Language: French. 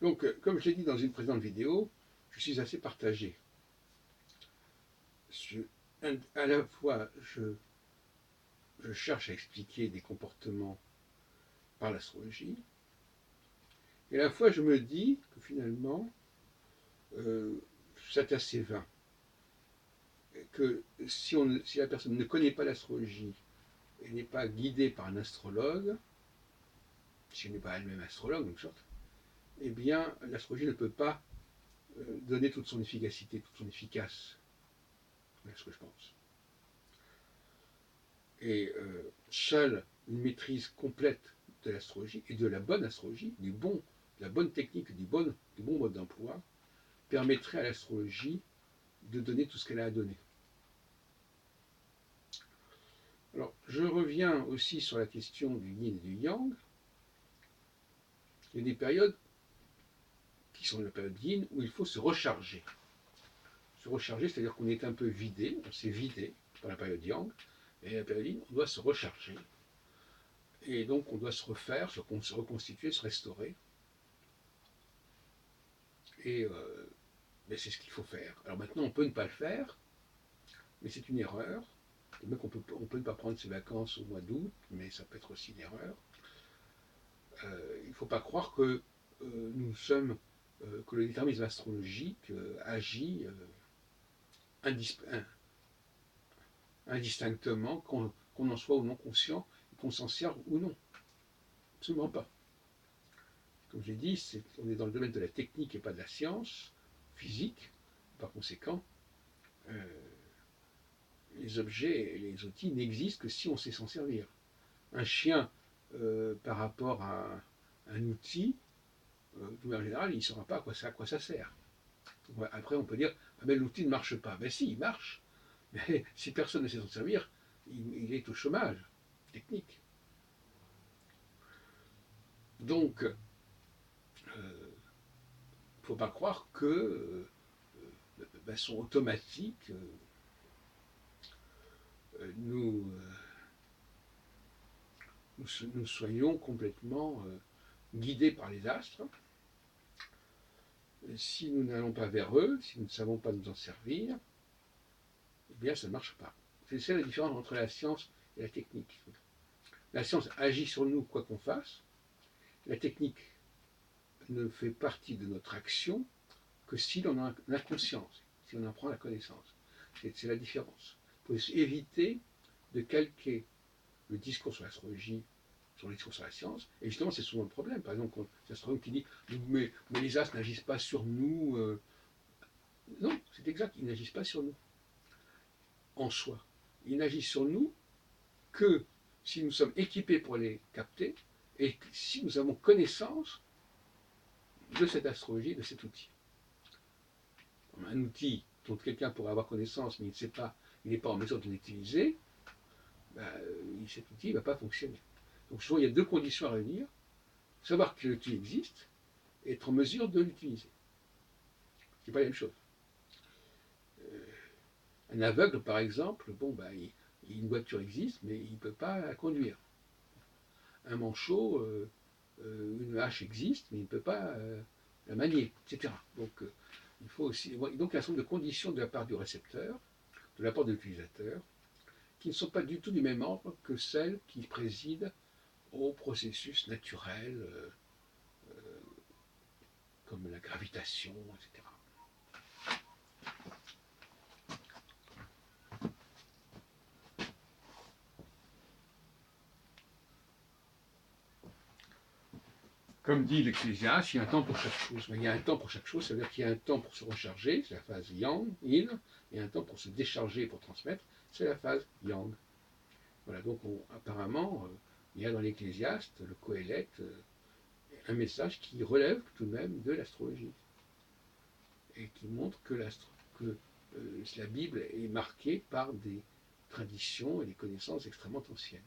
Donc, comme je l'ai dit dans une précédente vidéo, je suis assez partagé. À la fois, je cherche à expliquer des comportements par l'astrologie, et à la fois je me dis que finalement, c'est assez vain. Que si la personne ne connaît pas l'astrologie et n'est pas guidée par un astrologue, si elle n'est pas elle-même astrologue, en sorte, eh bien, l'astrologie ne peut pas donner toute son efficacité, toute son efficace. Voilà ce que je pense. Et seule une maîtrise complète de l'astrologie et de la bonne astrologie, de la bonne technique, du bon mode d'emploi, permettrait à l'astrologie de donner tout ce qu'elle a à donner. Alors, je reviens aussi sur la question du yin et du yang. Il y a des périodes qui sont la période yin où il faut se recharger. Se recharger, c'est-à-dire qu'on est un peu vidé, on s'est vidé par la période yang, et la période yin, on doit se recharger. Et donc on doit se refaire, se reconstituer, se restaurer. Et c'est ce qu'il faut faire. Alors maintenant, on peut ne pas le faire, mais c'est une erreur. Donc on peut ne pas prendre ses vacances au mois d'août, mais ça peut être aussi une erreur. Il ne faut pas croire que nous sommes, que le déterminisme astrologique agit indistinctement, qu'on en soit ou non conscient, qu'on s'en serve ou non. Absolument pas. Comme j'ai dit, on est dans le domaine de la technique et pas de la science physique. Par conséquent, les objets et les outils n'existent que si on sait s'en servir. Un chien, par rapport à un outil, de manière générale, il ne saura pas à quoi ça sert. Après, on peut dire, ah ben l'outil ne marche pas. Ben si, il marche, mais si personne ne sait s'en servir, il est au chômage technique. Donc, il ne faut pas croire que de façon automatique, nous soyons complètement guidés par les astres. Si nous n'allons pas vers eux, si nous ne savons pas nous en servir, eh bien ça ne marche pas. C'est ça la différence entre la science et la technique. La science agit sur nous quoi qu'on fasse. La technique ne fait partie de notre action que si l'on en a conscience, si on en prend la connaissance. C'est la différence. Il faut éviter de calquer le discours sur l'astrologie sur le discours sur la science, et justement c'est souvent le problème. Par exemple, c'est l'astronome qui dit mais les astres n'agissent pas sur nous. Non, c'est exact, ils n'agissent pas sur nous en soi. Ils n'agissent sur nous que si nous sommes équipés pour les capter et si nous avons connaissance de cette astrologie, de cet outil. Un outil dont quelqu'un pourrait avoir connaissance, mais il ne sait pas, il n'est pas en mesure de l'utiliser, cet outil ne va pas fonctionner. Donc souvent, il y a deux conditions à réunir, savoir que l'outil existe et être en mesure de l'utiliser. Ce n'est pas la même chose. Un aveugle, par exemple, une voiture existe, mais il ne peut pas la conduire. Un manchot, une hache existe, mais il ne peut pas la manier, etc. Donc, il faut aussi. Donc, il y a un certain nombre de conditions de la part du récepteur, de la part de l'utilisateur, qui ne sont pas du tout du même ordre que celles qui président au processus naturel, comme la gravitation, etc. Comme dit l'Ecclésiaste, il y a un temps pour chaque chose. Il y a un temps pour chaque chose, ça veut dire qu'il y a un temps pour se recharger, c'est la phase yang, yin, et un temps pour se décharger, pour transmettre, c'est la phase yang. Voilà, donc apparemment, il y a dans l'Ecclésiaste, le Qoélète, un message qui relève tout de même de l'astrologie et qui montre que la Bible est marquée par des traditions et des connaissances extrêmement anciennes.